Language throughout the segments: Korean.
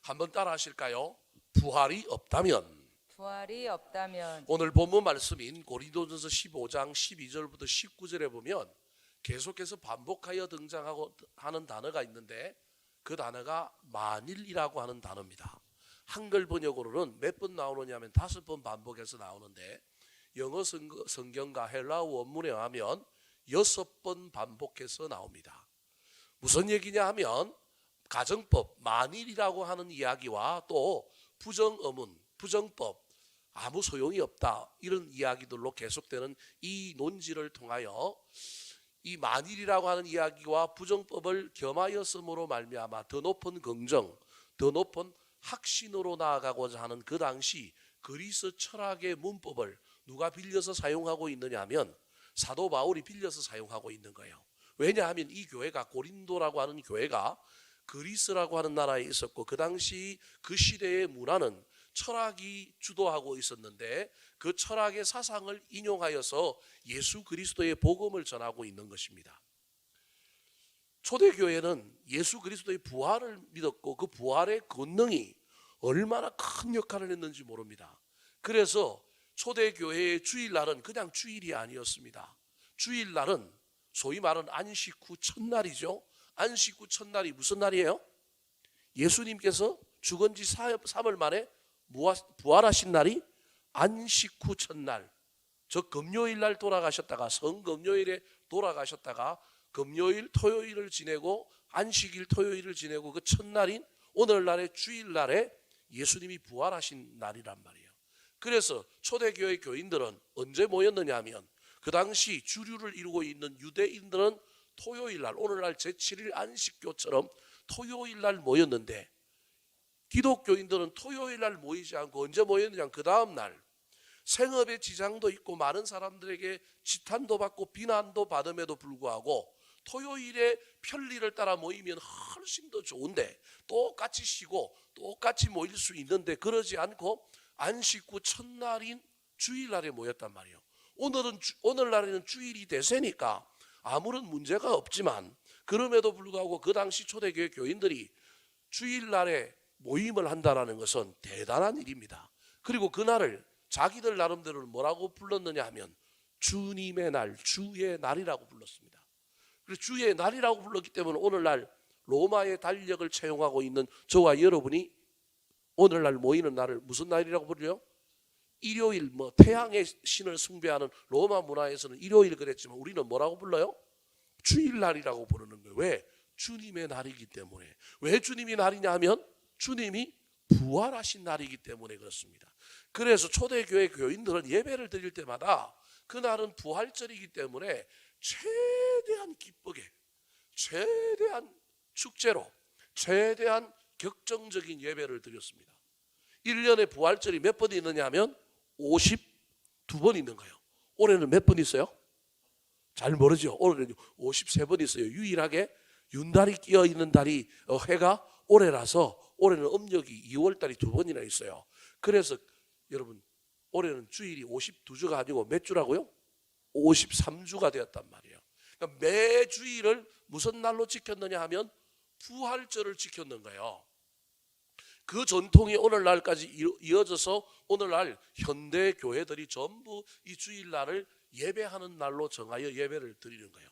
한번 따라 하실까요? 부활이 없다면. 부활이 없다면. 오늘 본문 말씀인 고린도전서 15장 12절부터 19절에 보면 계속해서 반복하여 등장하고 하는 단어가 있는데 그 단어가 만일이라고 하는 단어입니다. 한글 번역으로는 몇 번 나오느냐면 5번 반복해서 나오는데 영어 성경과 헬라어 원문에 의하면 6번 반복해서 나옵니다. 무슨 얘기냐 하면 가정법, 만일이라고 하는 이야기와 또 부정어문, 부정법, 아무 소용이 없다 이런 이야기들로 계속되는 이 논지를 통하여 이 만일이라고 하는 이야기와 부정법을 겸하여 쓰므로 말미암아 더 높은 긍정, 더 높은 확신으로 나아가고자 하는 그 당시 그리스 철학의 문법을 누가 빌려서 사용하고 있느냐 하면 사도 바울이 빌려서 사용하고 있는 거예요. 왜냐하면 이 교회가 고린도라고 하는 교회가 그리스라고 하는 나라에 있었고 그 당시 그 시대의 문화는 철학이 주도하고 있었는데 그 철학의 사상을 인용하여서 예수 그리스도의 복음을 전하고 있는 것입니다. 초대교회는 예수 그리스도의 부활을 믿었고 그 부활의 권능이 얼마나 큰 역할을 했는지 모릅니다. 그래서 초대교회의 주일날은 그냥 주일이 아니었습니다. 주일날은 소위 말하는 안식 후 첫날이죠. 안식 후 첫날이 무슨 날이에요? 예수님께서 죽은 지 3일 만에 부활하신 날이 안식 후 첫날. 저 금요일 날 돌아가셨다가 성금요일에 돌아가셨다가 금요일 토요일을 지내고 안식일 토요일을 지내고 그 첫날인 오늘날의 주일날에 예수님이 부활하신 날이란 말이에요. 그래서 초대교회 교인들은 언제 모였느냐 하면 그 당시 주류를 이루고 있는 유대인들은 토요일날 오늘날 제7일 안식교처럼 토요일날 모였는데 기독교인들은 토요일날 모이지 않고 언제 모였느냐 그 다음날 생업에 지장도 있고 많은 사람들에게 지탄도 받고 비난도 받음에도 불구하고 토요일에 편리를 따라 모이면 훨씬 더 좋은데 똑같이 쉬고 똑같이 모일 수 있는데 그러지 않고 안식 후 첫날인 주일날에 모였단 말이에요. 오늘날에는 주일이 대세니까 아무런 문제가 없지만 그럼에도 불구하고 그 당시 초대교회 교인들이 주일날에 모임을 한다는 것은 대단한 일입니다. 그리고 그날을 자기들 나름대로는 뭐라고 불렀느냐 하면 주님의 날, 주의 날이라고 불렀습니다. 그래서 주의 날이라고 불렀기 때문에 오늘날 로마의 달력을 채용하고 있는 저와 여러분이 오늘날 모이는 날을 무슨 날이라고 부르죠? 일요일, 태양의 신을 숭배하는 로마 문화에서는 일요일 그랬지만 우리는 뭐라고 불러요? 주일날이라고 부르는 거예요. 왜? 주님의 날이기 때문에. 왜 주님이 날이냐 하면 주님이 부활하신 날이기 때문에 그렇습니다. 그래서 초대교회 교인들은 예배를 드릴 때마다 그날은 부활절이기 때문에 최대한 기쁘게, 최대한 축제로, 최대한 격정적인 예배를 드렸습니다. 1년에 부활절이 몇 번 있느냐 하면 52번 있는 거예요. 올해는 몇 번 있어요? 잘 모르죠. 올해는 53번 있어요. 유일하게 윤달이 끼어 있는 달이 해가 올해라서 올해는 음력이 2월달이 2번이나 있어요. 그래서 여러분 올해는 주일이 52주가 아니고 몇 주라고요? 53주가 되었단 말이에요. 그러니까 매 주일을 무슨 날로 지켰느냐 하면 부활절을 지켰는 거예요. 그 전통이 오늘날까지 이어져서 오늘날 현대 교회들이 전부 이 주일날을 예배하는 날로 정하여 예배를 드리는 거예요.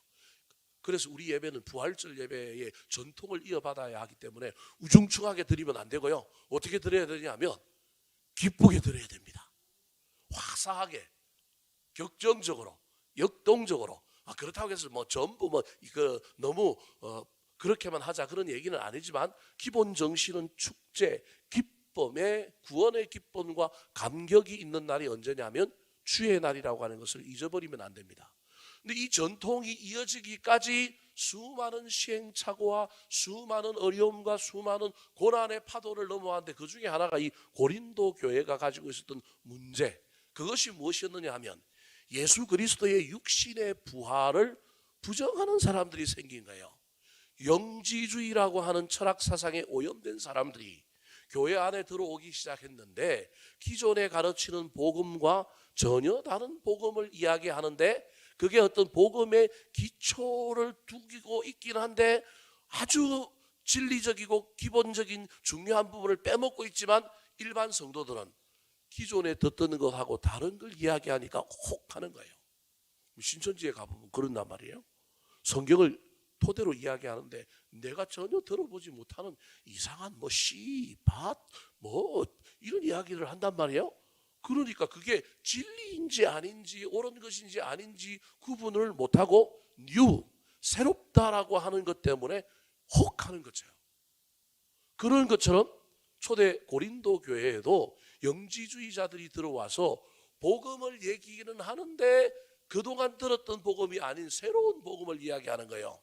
그래서 우리 예배는 부활절 예배의 전통을 이어받아야 하기 때문에 우중충하게 드리면 안 되고요. 어떻게 드려야 되냐면 기쁘게 드려야 됩니다. 화사하게, 격정적으로, 역동적으로. 그렇다고 해서 전부 너무 그렇게만 하자 그런 얘기는 아니지만 기본 정신은 축제, 기쁨의 구원의 기쁨과 감격이 있는 날이 언제냐면 주의 날이라고 하는 것을 잊어버리면 안 됩니다. 근데 이 전통이 이어지기까지 수많은 시행착오와 수많은 어려움과 수많은 고난의 파도를 넘어왔는데 그 중에 하나가 이 고린도 교회가 가지고 있었던 문제, 그것이 무엇이었느냐 하면 예수 그리스도의 육신의 부활을 부정하는 사람들이 생긴 거예요. 영지주의라고 하는 철학 사상에 오염된 사람들이 교회 안에 들어오기 시작했는데 기존에 가르치는 복음과 전혀 다른 복음을 이야기하는데 그게 어떤 복음의 기초를 두고 있긴 한데 아주 진리적이고 기본적인 중요한 부분을 빼먹고 있지만 일반 성도들은 기존에 듣던 것하고 다른 걸 이야기하니까 혹하는 거예요. 신천지에 가보면 그런단 말이에요. 성경을 토대로 이야기하는데 내가 전혀 들어보지 못하는 이상한 뭐 씨, 밭, 뭐 이런 이야기를 한단 말이에요. 그러니까 그게 진리인지 아닌지 옳은 것인지 아닌지 구분을 못하고 새롭다라고 하는 것 때문에 혹하는 거죠. 그런 것처럼 초대 고린도 교회에도 영지주의자들이 들어와서 복음을 얘기는 하는데 그동안 들었던 복음이 아닌 새로운 복음을 이야기하는 거예요.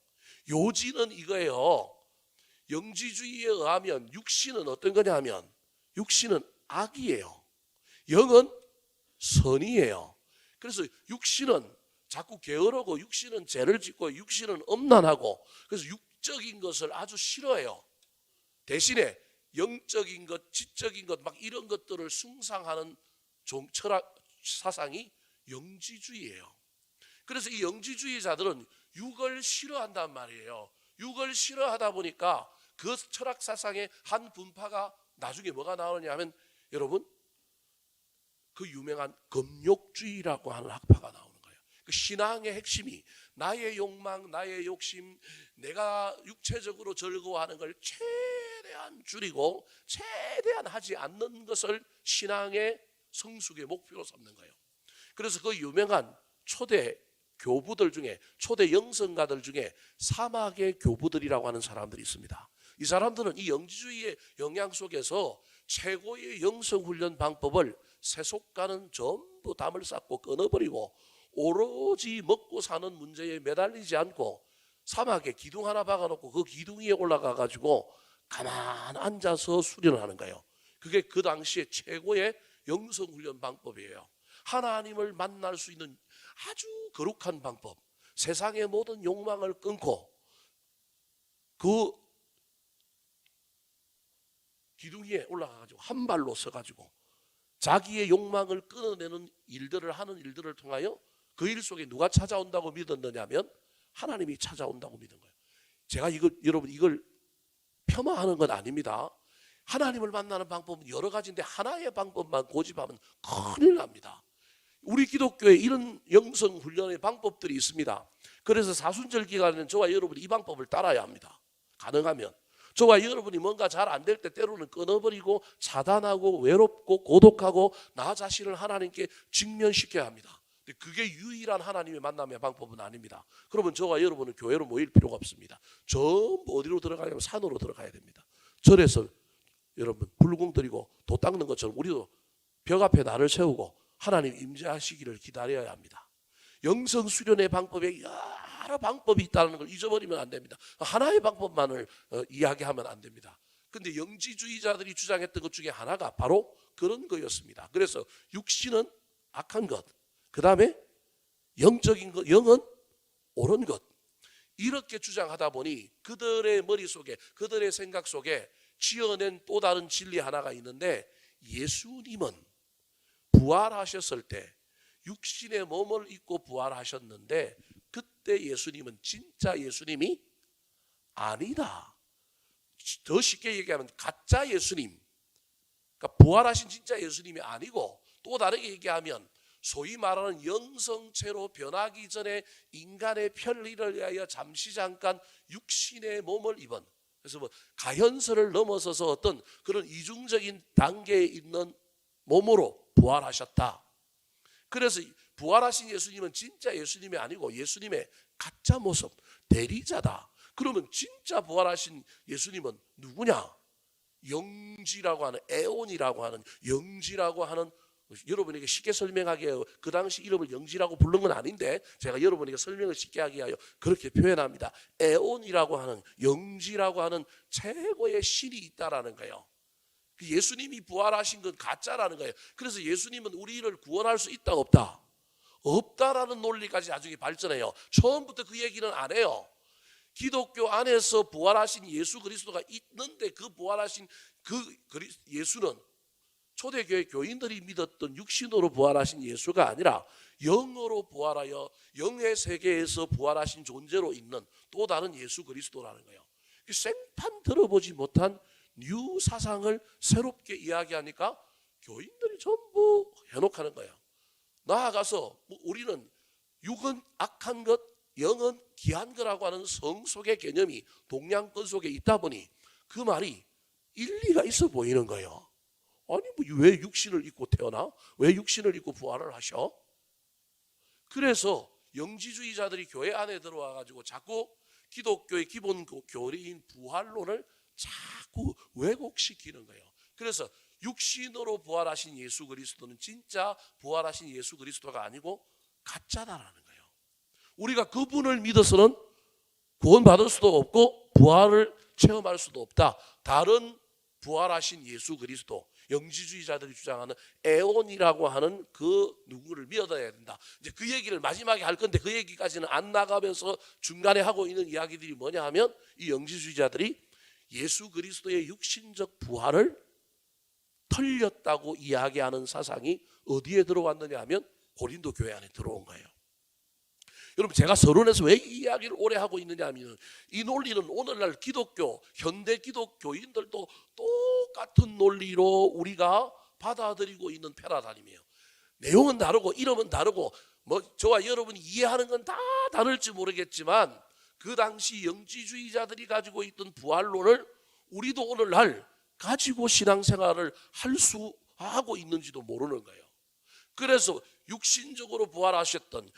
요지는 이거예요. 영지주의에 의하면 육신은 어떤 거냐 하면 육신은 악이에요. 영은 선이에요. 그래서 육신은 자꾸 게으르고 육신은 죄를 짓고 육신은 엄난하고 그래서 육적인 것을 아주 싫어해요. 대신에 영적인 것, 지적인 것 막 이런 것들을 숭상하는 철학 사상이 영지주의예요. 그래서 이 영지주의자들은 육을 싫어한단 말이에요. 육을 싫어하다 보니까 그 철학 사상의 한 분파가 나중에 뭐가 나오느냐 하면 여러분 그 유명한 금욕주의라고 하는 학파가 나오는 거예요. 그 신앙의 핵심이 나의 욕망, 나의 욕심, 내가 육체적으로 즐거워하는 걸 최대한 줄이고 최대한 하지 않는 것을 신앙의 성숙의 목표로 삼는 거예요. 그래서 그 유명한 초대 교부들 중에 초대 영성가들 중에 사막의 교부들이라고 하는 사람들이 있습니다. 이 사람들은 이 영지주의의 영향 속에서 최고의 영성훈련 방법을 세속과는 전부 담을 쌓고 끊어버리고 오로지 먹고 사는 문제에 매달리지 않고 사막에 기둥 하나 박아놓고 그 기둥 위에 올라가가지고 가만 앉아서 수련하는 거예요. 그게 그 당시에 최고의 영성훈련 방법이에요. 하나님을 만날 수 있는 아주 거룩한 방법. 세상의 모든 욕망을 끊고 그 기둥 위에 올라가가지고 한 발로 서가지고 자기의 욕망을 끊어내는 일들을 하는 일들을 통하여 그 일 속에 누가 찾아온다고 믿었느냐면 하나님이 찾아온다고 믿은 거예요. 제가 여러분 이걸 폄하하는 건 아닙니다. 하나님을 만나는 방법은 여러 가지인데 하나의 방법만 고집하면 큰일 납니다. 우리 기독교에 이런 영성 훈련의 방법들이 있습니다. 그래서 사순절 기간에는 저와 여러분이 이 방법을 따라야 합니다. 가능하면 저와 여러분이 뭔가 잘 안 될 때 때로는 끊어버리고 차단하고 외롭고 고독하고 나 자신을 하나님께 직면시켜야 합니다. 근데 그게 유일한 하나님의 만남의 방법은 아닙니다. 그러면 저와 여러분은 교회로 모일 필요가 없습니다. 전부 어디로 들어가냐면 산으로 들어가야 됩니다. 절에서 여러분 불궁 드리고 도 닦는 것처럼 우리도 벽 앞에 나를 세우고 하나님 임재하시기를 기다려야 합니다. 영성 수련의 방법에 여러 방법이 있다는 걸 잊어버리면 안 됩니다. 하나의 방법만을 이야기하면 안 됩니다. 근데 영지주의자들이 주장했던 것 중에 하나가 바로 그런 거였습니다. 그래서 육신은 악한 것, 그 다음에 영적인 것, 영은 옳은 것, 이렇게 주장하다 보니 그들의 머릿속에 그들의 생각 속에 지어낸 또 다른 진리 하나가 있는데 예수님은 부활하셨을 때 육신의 몸을 입고 부활하셨는데 그때 예수님은 진짜 예수님이 아니다. 더 쉽게 얘기하면 가짜 예수님, 그러니까 부활하신 진짜 예수님이 아니고 또 다르게 얘기하면 소위 말하는 영성체로 변하기 전에 인간의 편리를 위하여 잠시 잠깐 육신의 몸을 입은, 그래서 뭐 가현설을 넘어서서 어떤 그런 이중적인 단계에 있는 몸으로 부활하셨다. 그래서 부활하신 예수님은 진짜 예수님이 아니고 예수님의 가짜 모습, 대리자다. 그러면 진짜 부활하신 예수님은 누구냐? 영지라고 하는, 에온이라고 하는, 영지라고 하는, 여러분에게 쉽게 설명하기 위하여 그 당시 이름을 영지라고 부른 건 아닌데 제가 여러분에게 설명을 쉽게 하기 위하여 그렇게 표현합니다. 에온이라고 하는, 영지라고 하는 최고의 신이 있다라는 거예요. 예수님이 부활하신 건 가짜라는 거예요. 그래서 예수님은 우리를 구원할 수 있다 없다? 없다라는 논리까지 나중에 발전해요. 처음부터 그 얘기는 안 해요. 기독교 안에서 부활하신 예수 그리스도가 있는데 그 부활하신 그 예수는 초대교회 교인들이 믿었던 육신으로 부활하신 예수가 아니라 영으로 부활하여 영의 세계에서 부활하신 존재로 있는 또 다른 예수 그리스도라는 거예요. 생판 들어보지 못한 뉴 사상을 새롭게 이야기하니까 교인들이 전부 현혹하는 거예요. 나아가서 우리는 육은 악한 것, 영은 귀한 거라고 하는 성속의 개념이 동양권 속에 있다 보니 그 말이 일리가 있어 보이는 거예요. 아니 왜 육신을 입고 태어나? 왜 육신을 입고 부활을 하셔? 그래서 영지주의자들이 교회 안에 들어와 가지고 자꾸 기독교의 기본 교리인 부활론을 자꾸 왜곡시키는 거예요. 그래서 육신으로 부활하신 예수 그리스도는 진짜 부활하신 예수 그리스도가 아니고 가짜다라는 거예요. 우리가 그분을 믿어서는 구원받을 수도 없고 부활을 체험할 수도 없다. 다른 부활하신 예수 그리스도, 영지주의자들이 주장하는 에온이라고 하는 그 누구를 믿어야 된다. 이제 그 얘기를 마지막에 할 건데 그 얘기까지는 안 나가면서 중간에 하고 있는 이야기들이 뭐냐 하면 이 영지주의자들이 예수 그리스도의 육신적 부활을 털렸다고 이야기하는 사상이 어디에 들어왔느냐 하면 고린도 교회 안에 들어온 거예요. 여러분 제가 서론에서 왜 이 이야기를 오래 하고 있느냐 하면 이 논리는 오늘날 기독교, 현대 기독교인들도 똑같은 논리로 우리가 받아들이고 있는 패러다임이에요. 내용은 다르고 이름은 다르고 저와 여러분이 이해하는 건 다 다를지 모르겠지만 그 당시 영지주의자들이 가지고 있던 부활론을 우리도 오늘날 가지고 신앙생활을 하고 있는지도 모르는 거예요. 그래서 육신적으로 부활하셨던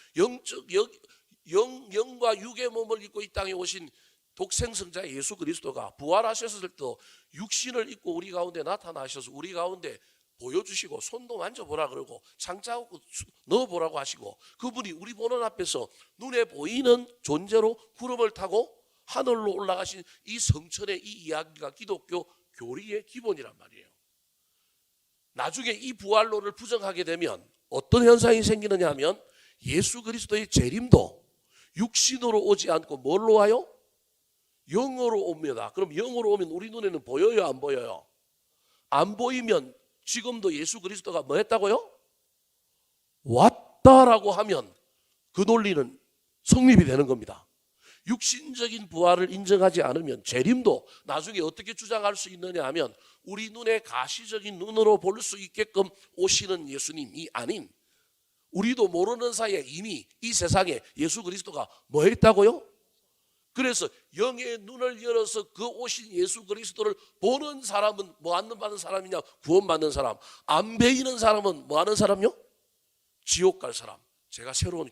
영과 육의 몸을 입고 이 땅에 오신 독생성자 예수 그리스도가 부활하셨을 때 육신을 입고 우리 가운데 나타나셔서 우리 가운데 보여주시고 손도 만져보라 그러고 창자하고 넣어보라고 하시고 그분이 우리 보는 앞에서 눈에 보이는 존재로 구름을 타고 하늘로 올라가신 이 성천의 이 이야기가 기독교 교리의 기본이란 말이에요. 나중에 이 부활론을 부정하게 되면 어떤 현상이 생기느냐 하면 예수 그리스도의 재림도 육신으로 오지 않고 뭘로 와요? 영으로 옵니다. 그럼 영으로 오면 우리 눈에는 보여요, 안 보여요? 안 보이면 지금도 예수 그리스도가 뭐 했다고요? 왔다라고 하면 그 논리는 성립이 되는 겁니다. 육신적인 부활을 인정하지 않으면 재림도 나중에 어떻게 주장할 수 있느냐 하면 우리 눈에 가시적인 눈으로 볼 수 있게끔 오시는 예수님이 아닌 우리도 모르는 사이에 이미 이 세상에 예수 그리스도가 뭐 했다고요? 그래서 영의 눈을 열어서 그 오신 예수 그리스도를 보는 사람은 뭐 안 받는 사람이냐? 구원받는 사람. 안 베이는 사람은 뭐 하는 사람요? 지옥 갈 사람. 제가 새로운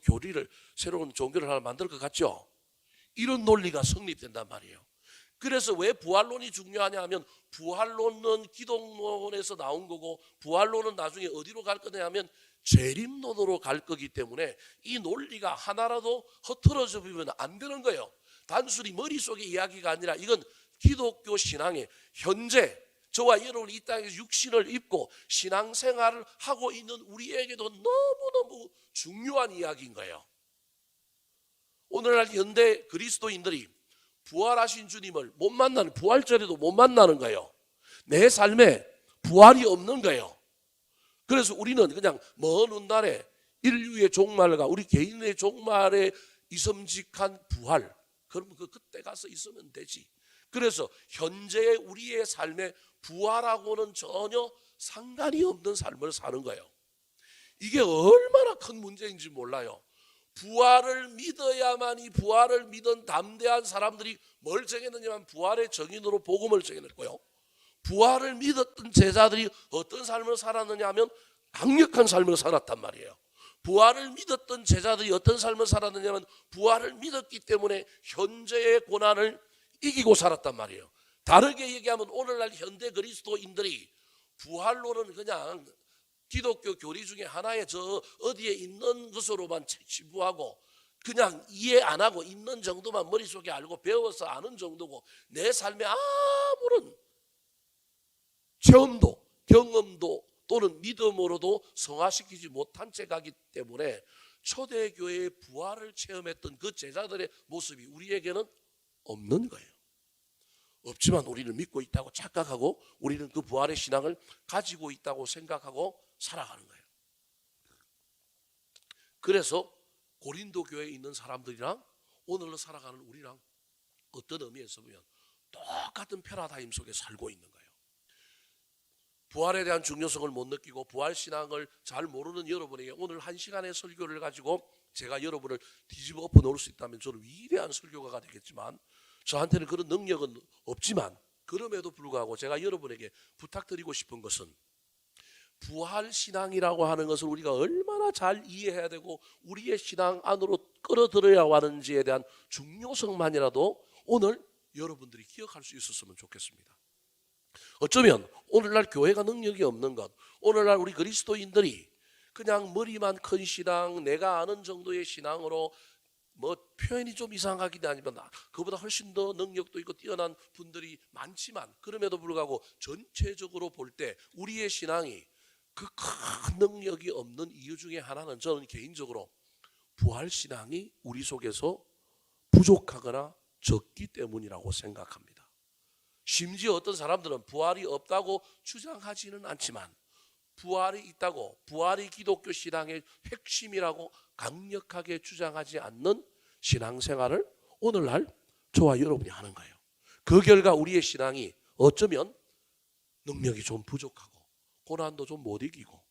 종교를 하나 만들 것 같죠? 이런 논리가 성립된단 말이에요. 그래서 왜 부활론이 중요하냐 하면 부활론은 기독론에서 나온 거고 부활론은 나중에 어디로 갈 거냐 하면 재림론으로 갈 거기 때문에 이 논리가 하나라도 흐트러져 버리면 안 되는 거예요. 단순히 머릿속의 이야기가 아니라 이건 기독교 신앙의 현재 저와 여러분이 이 땅에서 육신을 입고 신앙생활을 하고 있는 우리에게도 너무너무 중요한 이야기인 거예요. 오늘날 현대 그리스도인들이 부활하신 주님을 못 만나는, 부활절에도 못 만나는 거예요. 내 삶에 부활이 없는 거예요. 그래서 우리는 그냥 먼 훗날에 인류의 종말과 우리 개인의 종말에 이섬직한 부활, 그러면 그때 가서 있으면 되지. 그래서 현재의 우리의 삶에 부활하고는 전혀 상관이 없는 삶을 사는 거예요. 이게 얼마나 큰 문제인지 몰라요. 부활을 믿어야만이 부활을 믿은 담대한 사람들이 뭘 정했느냐면 부활의 정인으로 복음을 정해냈고요. 부활을 믿었던 제자들이 어떤 삶을 살았느냐 하면 강력한 삶을 살았단 말이에요. 부활을 믿었던 제자들이 어떤 삶을 살았느냐 하면 부활을 믿었기 때문에 현재의 고난을 이기고 살았단 말이에요. 다르게 얘기하면 오늘날 현대 그리스도인들이 부활론은 그냥 기독교 교리 중에 하나의 저 어디에 있는 것으로만 치부하고 그냥 이해 안 하고 있는 정도만 머릿속에 알고 배워서 아는 정도고 내 삶에 아무런 체험도 경험도 또는 믿음으로도 성화시키지 못한 채 가기 때문에 초대교회의 부활을 체험했던 그 제자들의 모습이 우리에게는 없는 거예요. 없지만 우리는 믿고 있다고 착각하고 우리는 그 부활의 신앙을 가지고 있다고 생각하고 살아가는 거예요. 그래서 고린도 교회에 있는 사람들이랑 오늘로 살아가는 우리랑 어떤 의미에서 보면 똑같은 패러다임 속에 살고 있는 거예요. 부활에 대한 중요성을 못 느끼고 부활 신앙을 잘 모르는 여러분에게 오늘 한 시간의 설교를 가지고 제가 여러분을 뒤집어 엎어 놓을 수 있다면 저는 위대한 설교가가 되겠지만 저한테는 그런 능력은 없지만 그럼에도 불구하고 제가 여러분에게 부탁드리고 싶은 것은 부활 신앙이라고 하는 것을 우리가 얼마나 잘 이해해야 되고 우리의 신앙 안으로 끌어들여야 하는지에 대한 중요성만이라도 오늘 여러분들이 기억할 수 있었으면 좋겠습니다. 어쩌면 오늘날 교회가 능력이 없는 것, 오늘날 우리 그리스도인들이 그냥 머리만 큰 신앙, 내가 아는 정도의 신앙으로 뭐 표현이 좀 이상하긴 하지만 그보다 훨씬 더 능력도 있고 뛰어난 분들이 많지만 그럼에도 불구하고 전체적으로 볼 때 우리의 신앙이 그 큰 능력이 없는 이유 중에 하나는 저는 개인적으로 부활 신앙이 우리 속에서 부족하거나 적기 때문이라고 생각합니다. 심지어 어떤 사람들은 부활이 없다고 주장하지는 않지만 부활이 있다고 부활이 기독교 신앙의 핵심이라고 강력하게 주장하지 않는 신앙생활을 오늘날 저와 여러분이 하는 거예요. 그 결과 우리의 신앙이 어쩌면 능력이 좀 부족하고 고난도 좀 못 이기고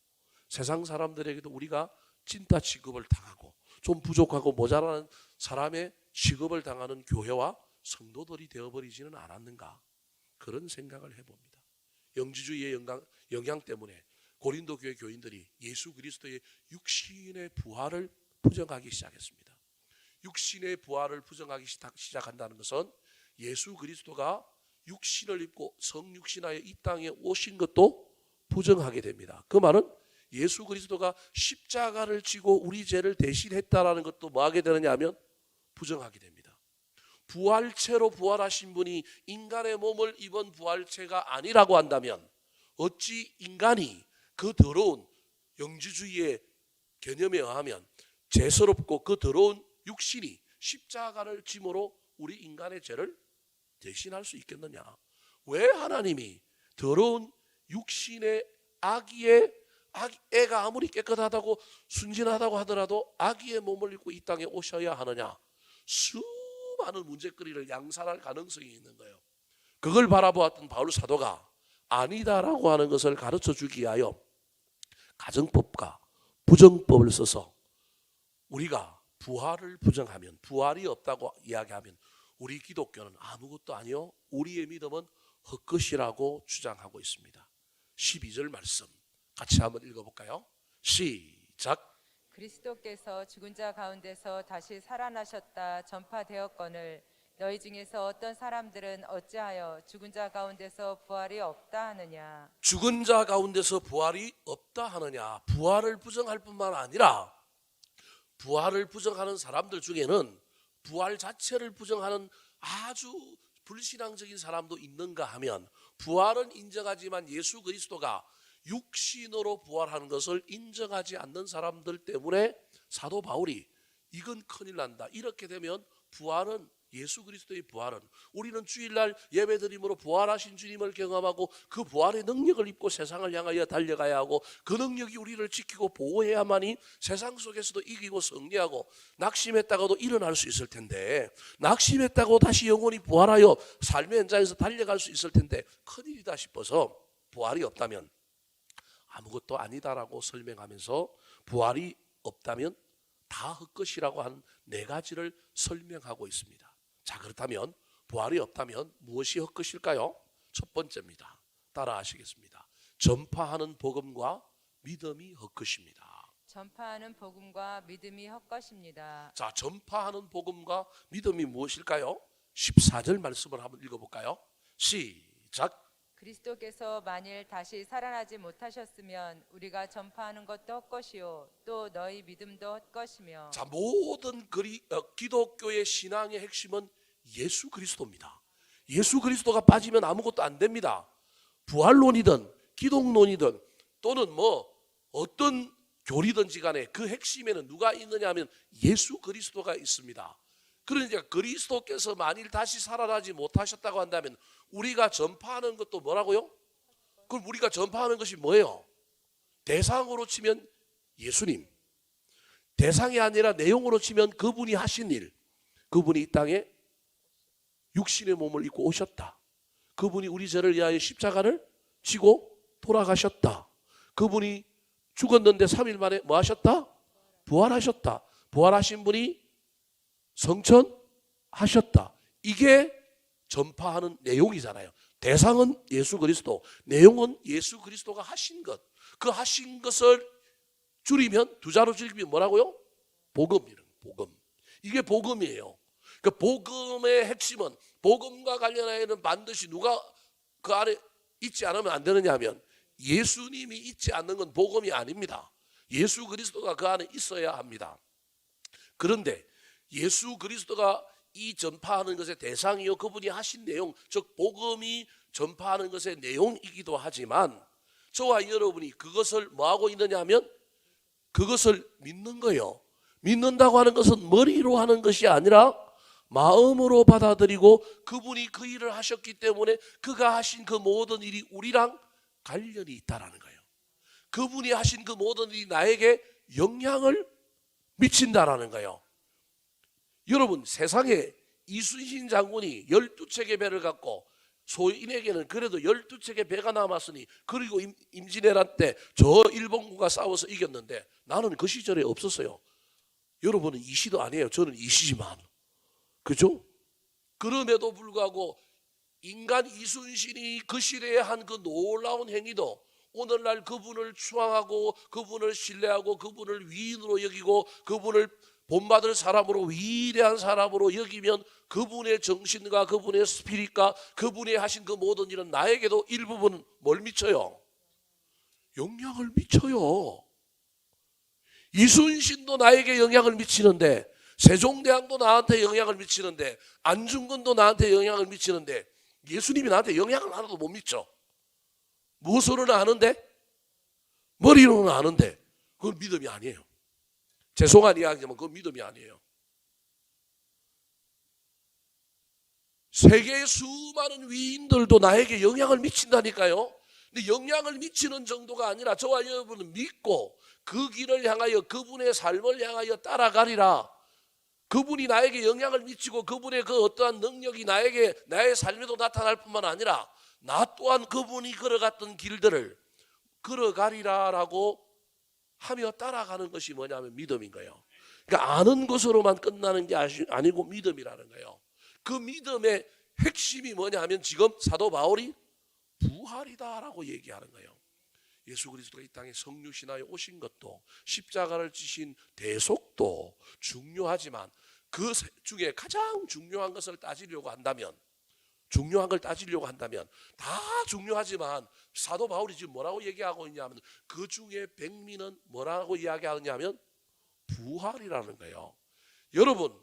세상 사람들에게도 우리가 찐따 취급을 당하고 좀 부족하고 모자라는 사람의 취급을 당하는 교회와 성도들이 되어버리지는 않았는가 그런 생각을 해봅니다. 영지주의의 영향 때문에 고린도 교회 교인들이 예수 그리스도의 육신의 부활을 부정하기 시작했습니다. 육신의 부활을 부정하기 시작한다는 것은 예수 그리스도가 육신을 입고 성육신하여 이 땅에 오신 것도 부정하게 됩니다. 그 말은 예수 그리스도가 십자가를 지고 우리 죄를 대신했다라는 것도 뭐 하게 되느냐 하면 부정하게 됩니다. 부활체로 부활하신 분이 인간의 몸을 입은 부활체가 아니라고 한다면 어찌 인간이 그 더러운 영지주의의 개념에 의하면 죄스럽고 그 더러운 육신이 십자가를 짐으로 우리 인간의 죄를 대신할 수 있겠느냐? 왜 하나님이 더러운 육신의 애가 아무리 깨끗하다고 순진하다고 하더라도 아기의 몸을 입고 이 땅에 오셔야 하느냐? 수많은 문제거리를 양산할 가능성이 있는 거예요. 그걸 바라보았던 바울 사도가 아니다라고 하는 것을 가르쳐 주기 위하여 가정법과 부정법을 써서 우리가 부활을 부정하면 부활이 없다고 이야기하면 우리 기독교는 아무것도 아니요 우리의 믿음은 헛것이라고 주장하고 있습니다. 12절 말씀 같이 한번 읽어볼까요? 시작. 그리스도께서 죽은 자 가운데서 다시 살아나셨다 전파되었거늘 너희 중에서 어떤 사람들은 어찌하여 죽은 자 가운데서 부활이 없다 하느냐. 죽은 자 가운데서 부활이 없다 하느냐. 부활을 부정할 뿐만 아니라 부활을 부정하는 사람들 중에는 부활 자체를 부정하는 아주 불신앙적인 사람도 있는가 하면 부활은 인정하지만 예수 그리스도가 육신으로 부활하는 것을 인정하지 않는 사람들 때문에 사도 바울이 이건 큰일 난다. 이렇게 되면 부활은 예수 그리스도의 부활은 우리는 주일날 예배드림으로 부활하신 주님을 경험하고 그 부활의 능력을 입고 세상을 향하여 달려가야 하고 그 능력이 우리를 지키고 보호해야만이 세상 속에서도 이기고 승리하고 낙심했다가도 일어날 수 있을 텐데 낙심했다고 다시 영원히 부활하여 삶의 현장에서 달려갈 수 있을 텐데 큰일이다 싶어서 부활이 없다면 아무것도 아니다라고 설명하면서 부활이 없다면 다 헛것이라고 하는 네 가지를 설명하고 있습니다. 자, 그렇다면 부활이 없다면 무엇이 헛것일까요? 첫 번째입니다. 따라 하시겠습니다. 전파하는 복음과 믿음이 헛것입니다. 전파하는 복음과 믿음이 헛것입니다. 자, 전파하는 복음과 믿음이 무엇일까요? 14절 말씀을 한번 읽어볼까요? 시작. 그리스도께서 만일 다시 살아나지 못하셨으면 우리가 전파하는 것도 헛것이요 또 너희 믿음도 헛것이며. 자, 모든 기독교의 신앙의 핵심은 예수 그리스도입니다. 예수 그리스도가 빠지면 아무것도 안 됩니다. 부활론이든 기독론이든 또는 뭐 어떤 교리든지 간에 그 핵심에는 누가 있느냐 하면 예수 그리스도가 있습니다. 그러니까 그리스도께서 만일 다시 살아나지 못하셨다고 한다면 우리가 전파하는 것도 뭐라고요? 그럼 우리가 전파하는 것이 뭐예요? 대상으로 치면 예수님, 대상이 아니라 내용으로 치면 그분이 하신 일, 그분이 이 땅에 육신의 몸을 입고 오셨다. 그분이 우리 죄를 위하여 십자가를 지고 돌아가셨다. 그분이 죽었는데 3일 만에 뭐 하셨다? 부활하셨다. 부활하신 분이 성천하셨다. 이게 전파하는 내용이잖아요. 대상은 예수 그리스도, 내용은 예수 그리스도가 하신 것. 그 하신 것을 줄이면, 두 자로 줄이면 뭐라고요? 복음이에요. 복음. 이게 복음이에요. 그 복음의 핵심은, 복음과 관련하여는 반드시 누가 그 안에 있지 않으면 안 되느냐 하면 예수님이 있지 않는 건 복음이 아닙니다. 예수 그리스도가 그 안에 있어야 합니다. 그런데 예수 그리스도가 이 전파하는 것의 대상이요, 그분이 하신 내용, 즉 복음이 전파하는 것의 내용이기도 하지만 저와 여러분이 그것을 뭐하고 있느냐 하면 그것을 믿는 거예요. 믿는다고 하는 것은 머리로 하는 것이 아니라 마음으로 받아들이고, 그분이 그 일을 하셨기 때문에 그가 하신 그 모든 일이 우리랑 관련이 있다라는 거예요. 그분이 하신 그 모든 일이 나에게 영향을 미친다라는 거예요. 여러분, 세상에 이순신 장군이 12척의 배를 갖고 소인에게는 그래도 12척의 배가 남았으니, 그리고 임진왜란 때 저 일본군과 싸워서 이겼는데 나는 그 시절에 없었어요. 여러분은 이시도 아니에요. 저는 이시지만, 그죠? 그럼에도 불구하고 인간 이순신이 그 시대에 한 그 놀라운 행위도 오늘날 그분을 추앙하고 그분을 신뢰하고 그분을 위인으로 여기고 그분을 본받을 사람으로, 위대한 사람으로 여기면 그분의 정신과 그분의 스피릿과 그분이 하신 그 모든 일은 나에게도 일부분 뭘 미쳐요? 영향을 미쳐요. 이순신도 나에게 영향을 미치는데, 세종대왕도 나한테 영향을 미치는데, 안중근도 나한테 영향을 미치는데 예수님이 나한테 영향을 하나도 못 미쳐. 무엇으로는 아는데, 머리로는 아는데 그건 믿음이 아니에요. 죄송한 이야기지만 그건 믿음이 아니에요. 세계의 수많은 위인들도 나에게 영향을 미친다니까요. 근데 영향을 미치는 정도가 아니라 저와 여러분은 믿고 그 길을 향하여, 그분의 삶을 향하여 따라가리라. 그분이 나에게 영향을 미치고 그분의 그 어떠한 능력이 나에게, 나의 삶에도 나타날 뿐만 아니라 나 또한 그분이 걸어갔던 길들을 걸어가리라라고 하며 따라가는 것이 뭐냐면 믿음인 거예요. 그러니까 아는 것으로만 끝나는 게 아니고 믿음이라는 거예요. 그 믿음의 핵심이 뭐냐 하면 지금 사도 바울이 부활이다라고 얘기하는 거예요. 예수 그리스도가 이 땅에 성육신하여 오신 것도, 십자가를 지신 대속도 중요하지만 그 중에 가장 중요한 것을 따지려고 한다면, 중요한 걸 따지려고 한다면 다 중요하지만 사도 바울이 지금 뭐라고 얘기하고 있냐면 그 중에 백미는 뭐라고 이야기하느냐면 부활이라는 거예요. 여러분,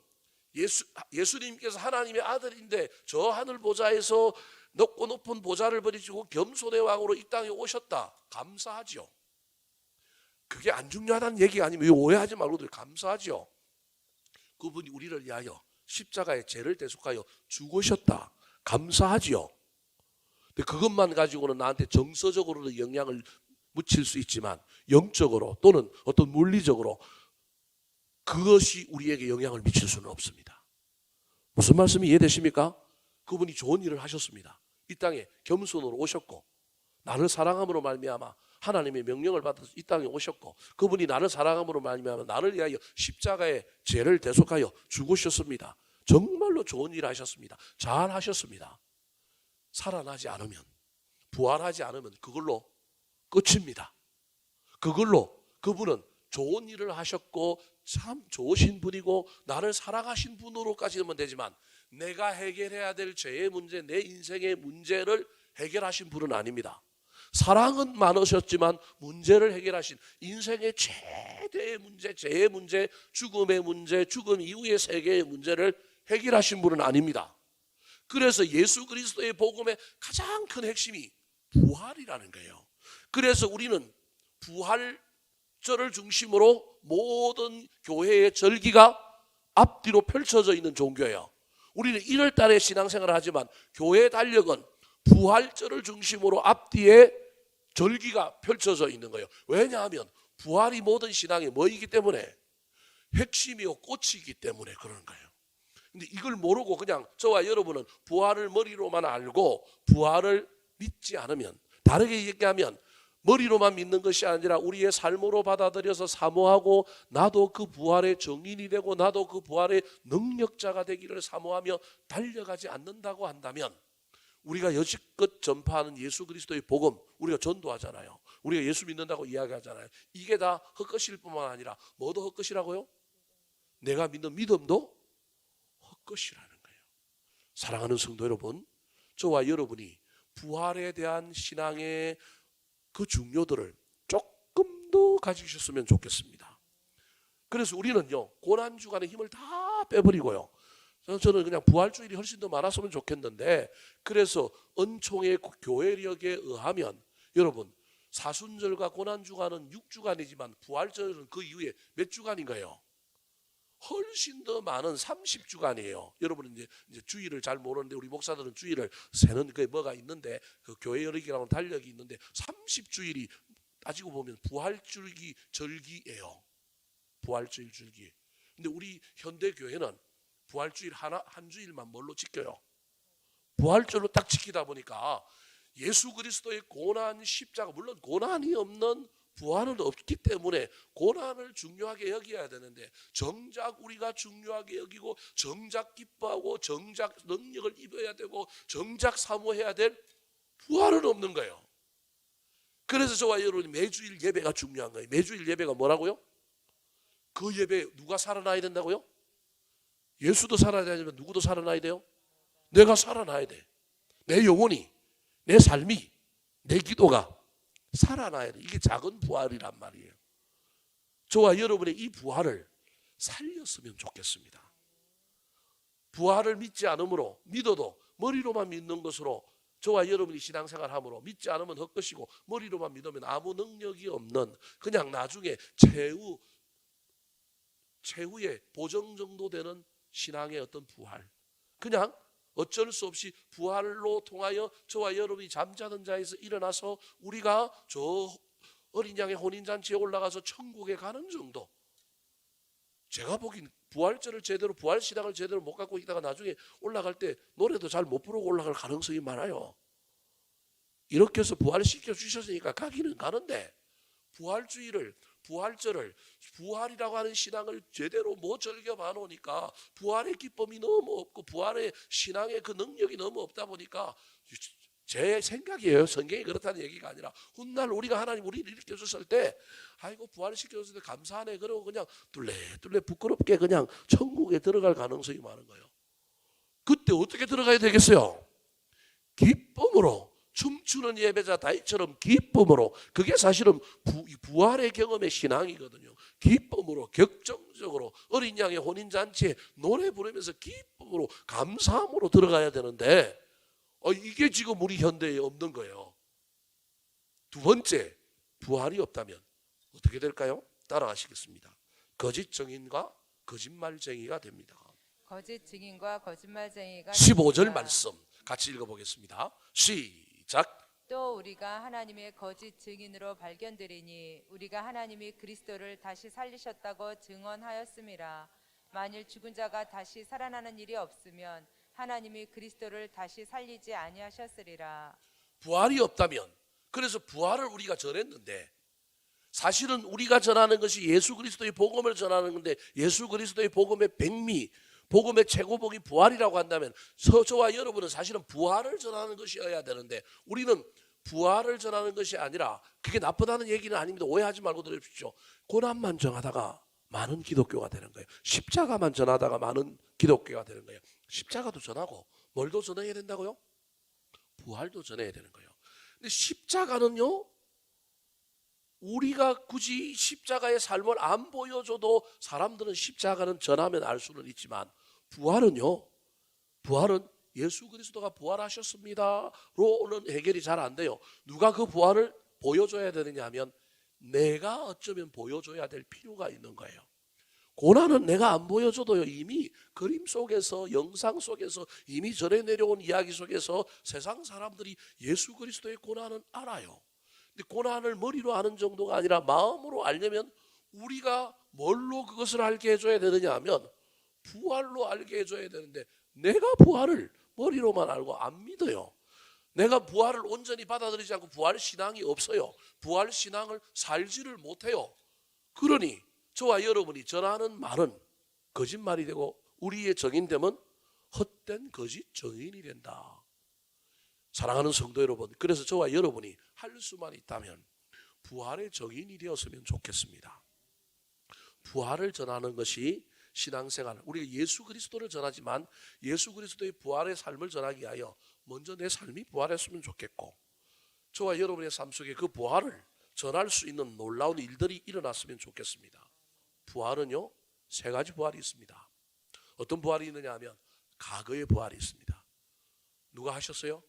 예수님께서 하나님의 아들인데 저 하늘 보좌에서 높고 높은 보좌를 버리시고 겸손의 왕으로 이 땅에 오셨다. 감사하죠. 그게 안 중요하다는 얘기가 아니면 오해하지 말고 감사하죠. 그분이 우리를 위하여 십자가의 죄를 대속하여 죽으셨다. 감사하지요. 근데 그것만 가지고는 나한테 정서적으로도 영향을 미칠 수 있지만 영적으로 또는 어떤 물리적으로 그것이 우리에게 영향을 미칠 수는 없습니다. 무슨 말씀이 이해되십니까? 그분이 좋은 일을 하셨습니다. 이 땅에 겸손으로 오셨고, 나를 사랑함으로 말미암아 하나님의 명령을 받아서 이 땅에 오셨고, 그분이 나를 사랑함으로 말미암아 나를 위하여 십자가의 죄를 대속하여 죽으셨습니다. 정말로 좋은 일 하셨습니다. 잘 하셨습니다. 살아나지 않으면, 부활하지 않으면 그걸로 끝입니다. 그걸로 그분은 좋은 일을 하셨고 참 좋으신 분이고 나를 사랑하신 분으로까지는 되지만 내가 해결해야 될 죄의 문제, 내 인생의 문제를 해결하신 분은 아닙니다. 사랑은 많으셨지만 문제를 해결하신, 인생의 최대의 문제, 죄의 문제, 죽음의 문제, 죽음 이후의 세계의 문제를 해결하신 분은 아닙니다. 그래서 예수 그리스도의 복음의 가장 큰 핵심이 부활이라는 거예요. 그래서 우리는 부활절을 중심으로 모든 교회의 절기가 앞뒤로 펼쳐져 있는 종교예요. 우리는 1월 달에 신앙생활을 하지만 교회 달력은 부활절을 중심으로 앞뒤에 절기가 펼쳐져 있는 거예요. 왜냐하면 부활이 모든 신앙의 뭐이기 때문에 핵심이요 꽃이기 때문에 그러는 거예요. 근데 이걸 모르고 그냥 저와 여러분은 부활을 머리로만 알고 부활을 믿지 않으면, 다르게 얘기하면 머리로만 믿는 것이 아니라 우리의 삶으로 받아들여서 사모하고 나도 그 부활의 정인이 되고 나도 그 부활의 능력자가 되기를 사모하며 달려가지 않는다고 한다면, 우리가 여지껏 전파하는 예수 그리스도의 복음, 우리가 전도하잖아요. 우리가 예수 믿는다고 이야기하잖아요. 이게 다 헛것일 뿐만 아니라 뭐도 헛것이라고요? 내가 믿는 믿음도 헛것이라는 거예요. 사랑하는 성도 여러분, 저와 여러분이 부활에 대한 신앙의 그 중요도를 조금 더 가지셨으면 좋겠습니다. 그래서 우리는요, 고난주간의 힘을 다 빼버리고요, 저는 그냥 부활주일이 훨씬 더 많았으면 좋겠는데, 그래서 은총의 교회력에 의하면 여러분, 사순절과 고난주간은 6주간이지만 부활절은 그 이후에 몇 주간인가요? 훨씬 더 많은 30주간이에요. 여러분은 이제 주일을 잘 모르는데 우리 목사들은 주일을 세는 그게 뭐가 있는데, 그 교회 여력이라는 달력이 있는데 30주일이 따지고 보면 부활주일 절기예요. 부활주일 절기. 근데 우리 현대 교회는 부활주일 한 주일만 뭘로 지켜요? 부활절로 딱 지키다 보니까 예수 그리스도의 고난 십자가, 물론 고난이 없는 부활은 없기 때문에 고난을 중요하게 여겨야 되는데, 정작 우리가 중요하게 여기고 정작 기뻐하고 정작 능력을 입어야 되고 정작 사모해야 될 부활은 없는 거예요. 그래서 저와 여러분이 매주일 예배가 중요한 거예요. 매주일 예배가 뭐라고요? 그 예배 누가 살아나야 된다고요? 예수도 살아나야 되면 누구도 살아나야 돼요? 내가 살아나야 돼. 내 영혼이, 내 삶이, 내 기도가 살아나야 돼. 이게 작은 부활이란 말이에요. 저와 여러분의 이 부활을 살렸으면 좋겠습니다. 부활을 믿지 않으므로, 믿어도 머리로만 믿는 것으로 저와 여러분이 신앙생활함으로, 믿지 않으면 헛것이고 머리로만 믿으면 아무 능력이 없는, 그냥 나중에 최후의 보정 정도 되는 신앙의 어떤 부활, 그냥 어쩔 수 없이 부활로 통하여 저와 여러분이 잠자던 자에서 일어나서 우리가 저 어린 양의 혼인잔치에 올라가서 천국에 가는 정도. 제가 보기엔 부활절을 제대로, 부활 신앙을 제대로 못 갖고 있다가 나중에 올라갈 때 노래도 잘 못 부르고 올라갈 가능성이 많아요. 이렇게 해서 부활시켜 주셨으니까 가기는 가는데, 부활절을 부활이라고 하는 신앙을 제대로 못 즐겨봐 놓으니까 부활의 기쁨이 너무 없고 부활의 신앙의 그 능력이 너무 없다 보니까, 제 생각이에요. 성경이 그렇다는 얘기가 아니라, 훗날 우리가 하나님 우리를 일으켜줬을 때, 아이고 부활시켜줬을 때 감사하네, 그러고 그냥 뚫레 부끄럽게 그냥 천국에 들어갈 가능성이 많은 거예요. 그때 어떻게 들어가야 되겠어요? 기쁨으로, 춤추는 예배자 다윗처럼 기쁨으로. 그게 사실은 부활의 경험의 신앙이거든요. 기쁨으로, 격정적으로 어린 양의 혼인잔치에 노래 부르면서 기쁨으로, 감사함으로 들어가야 되는데, 이게 지금 우리 현대에 없는 거예요. 두 번째, 부활이 없다면 어떻게 될까요? 따라가시겠습니다. 거짓 증인과 거짓말쟁이가 됩니다. 거짓 증인과 거짓말쟁이가 15절 됩니다. 말씀 같이 읽어보겠습니다. 시작. 또 우리가 하나님의 거짓 증인으로 발견되리니 우리가 하나님이 그리스도를 다시 살리셨다고 증언하였음이라. 만일 죽은 자가 다시 살아나는 일이 없으면 하나님이 그리스도를 다시 살리지 아니하셨으리라. 부활이 없다면, 그래서 부활을 우리가 전했는데, 사실은 우리가 전하는 것이 예수 그리스도의 복음을 전하는 건데, 예수 그리스도의 복음의 백미, 복음의 최고복이 부활이라고 한다면, 저와 여러분은 사실은 부활을 전하는 것이어야 되는데, 우리는 부활을 전하는 것이 아니라, 그게 나쁘다는 얘기는 아닙니다. 오해하지 말고 들으십시오. 고난만 전하다가 많은 기독교가 되는 거예요. 십자가만 전하다가 많은 기독교가 되는 거예요. 십자가도 전하고 뭘 더 전해야 된다고요? 부활도 전해야 되는 거예요. 근데 십자가는요, 우리가 굳이 십자가의 삶을 안 보여줘도 사람들은 십자가는 전하면 알 수는 있지만, 부활은요, 부활은 예수 그리스도가 부활하셨습니다로는 해결이 잘 안 돼요. 누가 그 부활을 보여줘야 되느냐 하면, 내가 어쩌면 보여줘야 될 필요가 있는 거예요. 고난은 내가 안 보여줘도요, 이미 그림 속에서, 영상 속에서, 이미 전해 내려온 이야기 속에서 세상 사람들이 예수 그리스도의 고난은 알아요. 근데 고난을 머리로 아는 정도가 아니라 마음으로 알려면 우리가 뭘로 그것을 알게 해줘야 되느냐 하면 부활로 알게 해줘야 되는데, 내가 부활을 머리로만 알고 안 믿어요. 내가 부활을 온전히 받아들이지 않고 부활 신앙이 없어요. 부활 신앙을 살지를 못해요. 그러니 저와 여러분이 전하는 말은 거짓말이 되고 우리의 정인됨은 헛된 거짓 정인이 된다. 사랑하는 성도 여러분, 그래서 저와 여러분이 할 수만 있다면 부활의 정인이 되었으면 좋겠습니다. 부활을 전하는 것이 신앙생활, 우리가 예수 그리스도를 전하지만 예수 그리스도의 부활의 삶을 전하기 위하여 먼저 내 삶이 부활했으면 좋겠고, 저와 여러분의 삶 속에 그 부활을 전할 수 있는 놀라운 일들이 일어났으면 좋겠습니다. 부활은요, 세 가지 부활이 있습니다. 어떤 부활이 있느냐 하면 과거의 부활이 있습니다. 누가 하셨어요?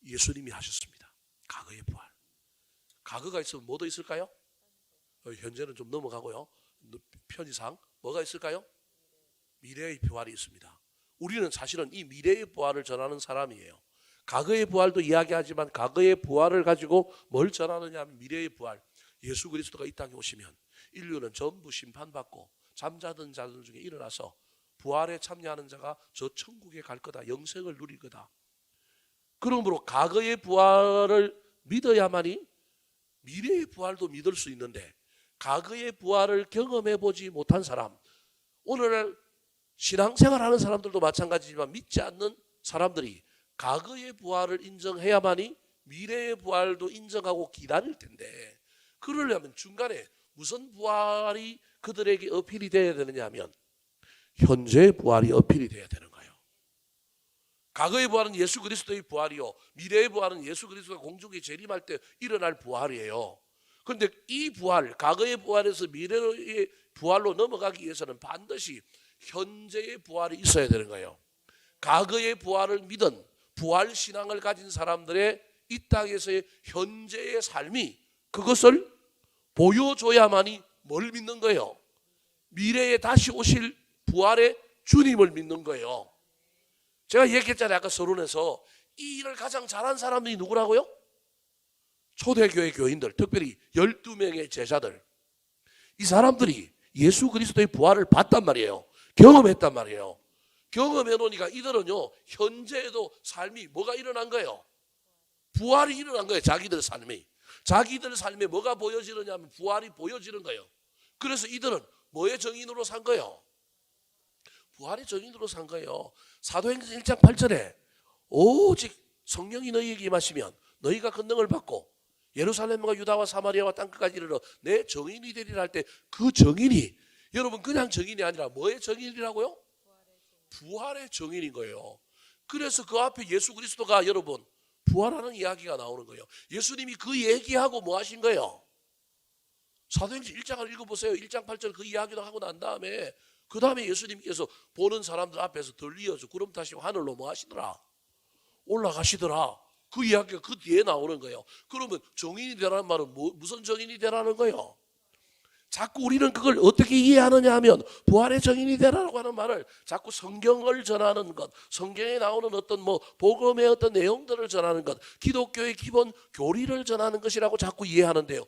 예수님이 하셨습니다. 과거의 부활. 과거가 있으면 뭐도 있을까요? 현재는 좀 넘어가고요. 편의상 뭐가 있을까요? 미래의 부활이 있습니다. 우리는 사실은 이 미래의 부활을 전하는 사람이에요. 과거의 부활도 이야기하지만 과거의 부활을 가지고 뭘 전하느냐 하면 미래의 부활. 예수 그리스도가 이 땅에 오시면 인류는 전부 심판받고 잠자던 자들 중에 일어나서 부활에 참여하는 자가 저 천국에 갈 거다. 영생을 누릴 거다. 그러므로 과거의 부활을 믿어야만이 미래의 부활도 믿을 수 있는데, 과거의 부활을 경험해 보지 못한 사람, 오늘날 신앙생활하는 사람들도 마찬가지지만 믿지 않는 사람들이 과거의 부활을 인정해야만이 미래의 부활도 인정하고 기다릴 텐데, 그러려면 중간에 무슨 부활이 그들에게 어필이 되어야 되느냐 하면 현재의 부활이 어필이 되어야 되는 거예요. 과거의 부활은 예수 그리스도의 부활이요, 미래의 부활은 예수 그리스도가 공중에 재림할 때 일어날 부활이에요. 그런데 이 부활, 과거의 부활에서 미래의 부활로 넘어가기 위해서는 반드시 현재의 부활이 있어야 되는 거예요. 과거의 부활을 믿은 부활 신앙을 가진 사람들의 이 땅에서의 현재의 삶이 그것을 보여줘야만이 뭘 믿는 거예요? 미래에 다시 오실 부활의 주님을 믿는 거예요. 제가 얘기했잖아요. 아까 서론에서 이 일을 가장 잘한 사람들이 누구라고요? 초대교회 교인들, 특별히 12명의 제자들. 이 사람들이 예수 그리스도의 부활을 봤단 말이에요. 경험했단 말이에요. 경험해 놓으니까 이들은요, 현재에도 삶이 뭐가 일어난 거예요? 부활이 일어난 거예요. 자기들 삶이. 자기들 삶에 뭐가 보여지느냐 하면 부활이 보여지는 거예요. 그래서 이들은 뭐의 정인으로 산 거예요? 부활의 정인으로 산 거예요. 사도행전 1장 8절에 오직 성령이 너희에게 임하시면 너희가 권능을 받고 예루살렘과 유다와 사마리아와 땅끝까지 이르러 내 정인이 되리라 할 때, 그 정인이 여러분 그냥 정인이 아니라 뭐의 정인이라고요? 부활의 정인인 거예요. 그래서 그 앞에 예수 그리스도가 여러분 부활하는 이야기가 나오는 거예요. 예수님이 그 얘기하고 뭐 하신 거예요? 사도행전 1장을 읽어보세요. 1장 8절 그 이야기도 하고 난 다음에 그 다음에 예수님께서 보는 사람들 앞에서 들리어서 구름 타시고 하늘로 뭐 하시더라? 올라가시더라. 그 이야기가 그 뒤에 나오는 거예요. 그러면 정인이 되라는 말은 무슨 정인이 되라는 거예요? 자꾸 우리는 그걸 어떻게 이해하느냐 하면 부활의 정인이 되라고 하는 말을 자꾸 성경을 전하는 것, 성경에 나오는 어떤 복음의 어떤 내용들을 전하는 것, 기독교의 기본 교리를 전하는 것이라고 자꾸 이해하는데요.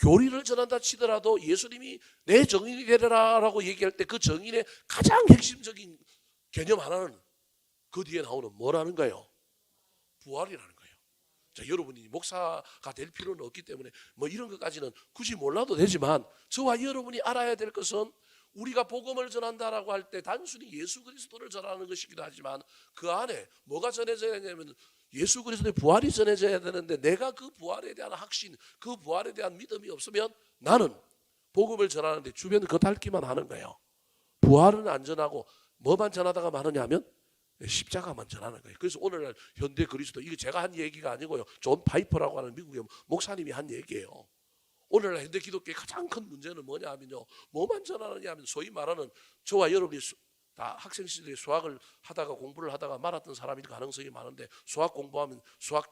교리를 전한다 치더라도 예수님이 내 정인이 되라라고 얘기할 때 그 정인의 가장 핵심적인 개념 하나는 그 뒤에 나오는 뭐라는 거예요? 부활이라는 거예요. 자, 여러분이 목사가 될 필요는 없기 때문에 이런 것까지는 굳이 몰라도 되지만, 저와 여러분이 알아야 될 것은 우리가 복음을 전한다라고 할 때 단순히 예수 그리스도를 전하는 것이기도 하지만 그 안에 뭐가 전해져야 되냐면 예수 그리스도의 부활이 전해져야 되는데, 내가 그 부활에 대한 확신, 그 부활에 대한 믿음이 없으면 나는 복음을 전하는데 주변 겉핥기만 하는 거예요. 부활은 안 전하고 뭐만 전하다가 마느냐 하면 십자가만 전하는 거예요. 그래서 오늘날 현대 그리스도, 이게 제가 한 얘기가 아니고요, 존 파이퍼라고 하는 미국의 목사님이 한 얘기예요. 오늘날 현대 기독교의 가장 큰 문제는 뭐냐 하면요, 뭐만 전하느냐 하면 소위 말하는 저와 여러분이 다 학생 시절에 수학을 하다가 공부를 하다가 말았던 사람일 가능성이 많은데, 수학 공부하면 수학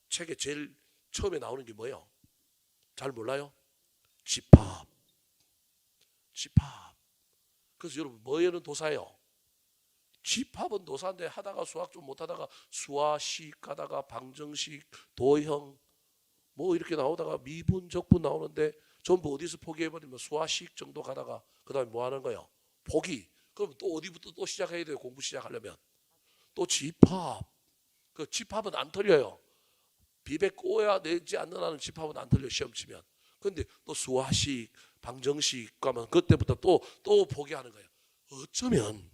책에 제일 처음에 나오는 게 뭐예요? 잘 몰라요? 집합. 그래서 여러분 뭐에는 도사예요? 집합은 도사인데 하다가 수학 좀 못하다가 수화식 하다가 방정식, 도형 뭐 이렇게 나오다가 미분, 적분 나오는데 전부 어디서 포기해버리면 수화식 정도 가다가 그 다음에 뭐 하는 거예요? 포기. 그럼 또 어디부터 또 시작해야 돼요? 공부 시작하려면 또 집합. 그 집합은 안 틀려요. 비백 꼬야 내지 않는 한은 집합은 안 틀려 시험 치면. 근데 또 수화식, 방정식 가면 그때부터 또 포기하는 거예요. 어쩌면